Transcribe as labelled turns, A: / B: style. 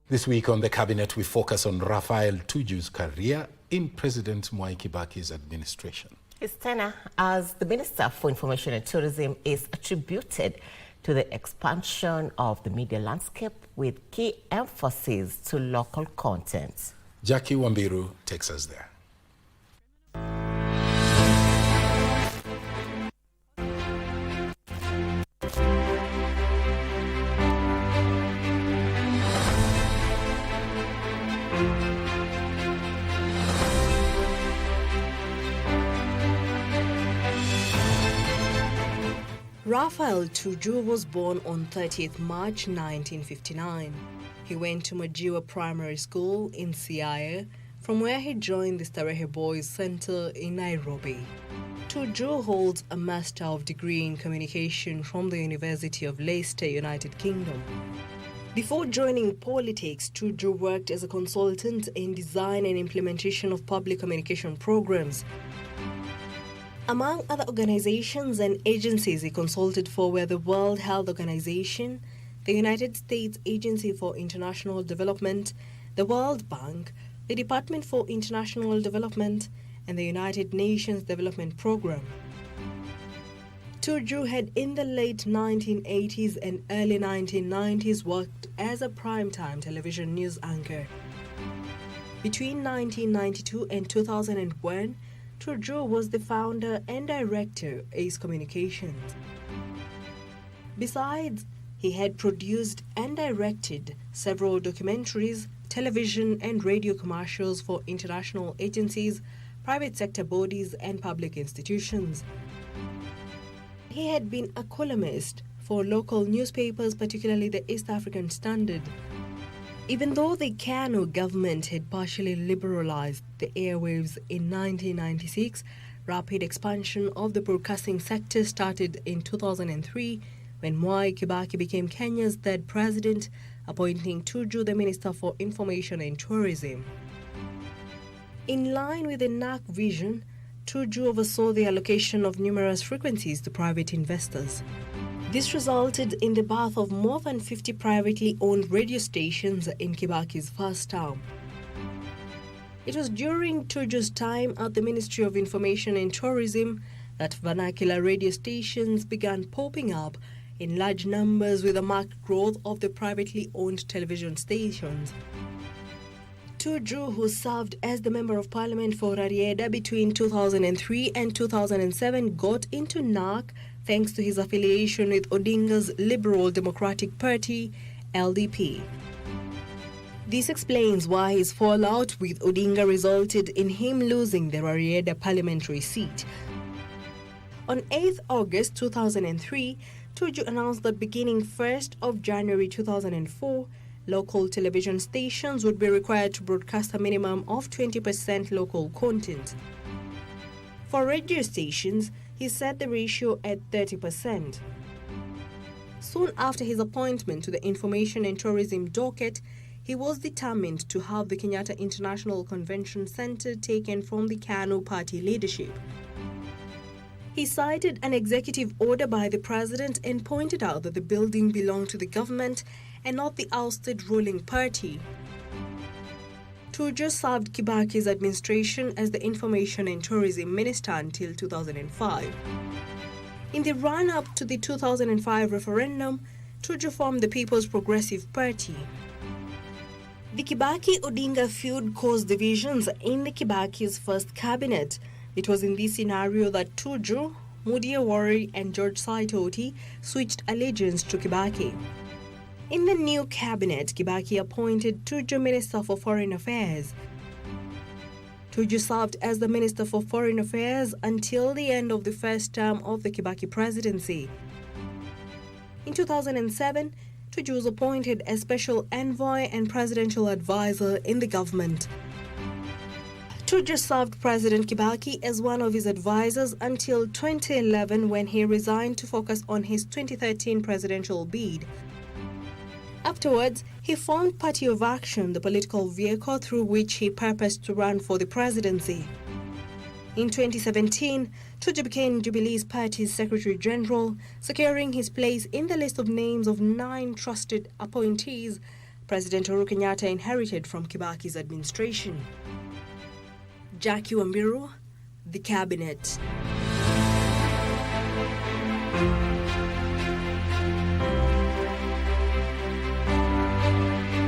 A: This week on the Cabinet, we focus on Raphael Tuju's career in President Mwai Kibaki's administration.
B: His tenure as the Minister for Information and Tourism is attributed to the expansion of the media landscape with key emphasis to local content.
A: Jackie Wambiru takes us there.
C: Raphael Tuju was born on 30th March 1959. He went to Majiwa Primary School in Siaya, from where he joined the Starehe Boys Center in Nairobi. Tuju holds a Master of Degree in Communication from the University of Leicester, United Kingdom. Before joining politics, Tuju worked as a consultant in design and implementation of public communication programs. Among other organizations and agencies he consulted for were the World Health Organization, the United States Agency for International Development, the World Bank, the Department for International Development, and the United Nations Development Program. Tuju had in the late 1980s and early 1990s worked as a primetime television news anchor. Between 1992 and 2001, Tuju was the founder and director of Ace Communications. Besides, he had produced and directed several documentaries, television and radio commercials for international agencies, private sector bodies and public institutions. He had been a columnist for local newspapers, particularly the East African Standard. Even though the KANU government had partially liberalized the airwaves in 1996, rapid expansion of the broadcasting sector started in 2003 when Mwai Kibaki became Kenya's third president, appointing Tuju the Minister for Information and Tourism. In line with the NAC vision, Tuju oversaw the allocation of numerous frequencies to private investors. This resulted in the birth of more than 50 privately owned radio stations in Kibaki's first term. It was during Tuju's time at the Ministry of Information and Tourism that vernacular radio stations began popping up in large numbers with a marked growth of the privately owned television stations. Tuju, who served as the Member of Parliament for Rarieda between 2003 and 2007, got into NAC thanks to his affiliation with Odinga's Liberal Democratic Party, LDP. This explains why his fallout with Odinga resulted in him losing the Rarieda parliamentary seat. On 8th August 2003, Tuju announced that beginning 1st of January 2004, local television stations would be required to broadcast a minimum of 20% local content. For radio stations, he set the ratio at 30%. Soon after his appointment to the Information and Tourism docket, he was determined to have the Kenyatta International Convention Center taken from the KANU party leadership. He cited an executive order by the president and pointed out that the building belonged to the government and not the ousted ruling party. Tuju served Kibaki's administration as the Information and Tourism Minister until 2005. In the run-up to the 2005 referendum, Tuju formed the People's Progressive Party. The Kibaki-Odinga feud caused divisions in the Kibaki's first cabinet. It was in this scenario that Tuju, Mudia Wari and George Saitoti switched allegiance to Kibaki. In the new cabinet, Kibaki appointed Tuju Minister for Foreign Affairs. Tuju served as the Minister for Foreign Affairs until the end of the first term of the Kibaki presidency. In 2007, Tuju was appointed as Special Envoy and Presidential Advisor in the government. Tuju served President Kibaki as one of his advisors until 2011 when he resigned to focus on his 2013 presidential bid. Afterwards, he formed Party of Action, the political vehicle through which he purposed to run for the presidency. In 2017, Tuju became Jubilee's party's Secretary General, securing his place in the list of names of 9 trusted appointees President Uhuru Kenyatta inherited from Kibaki's administration. Jackie Wambiru, The Cabinet.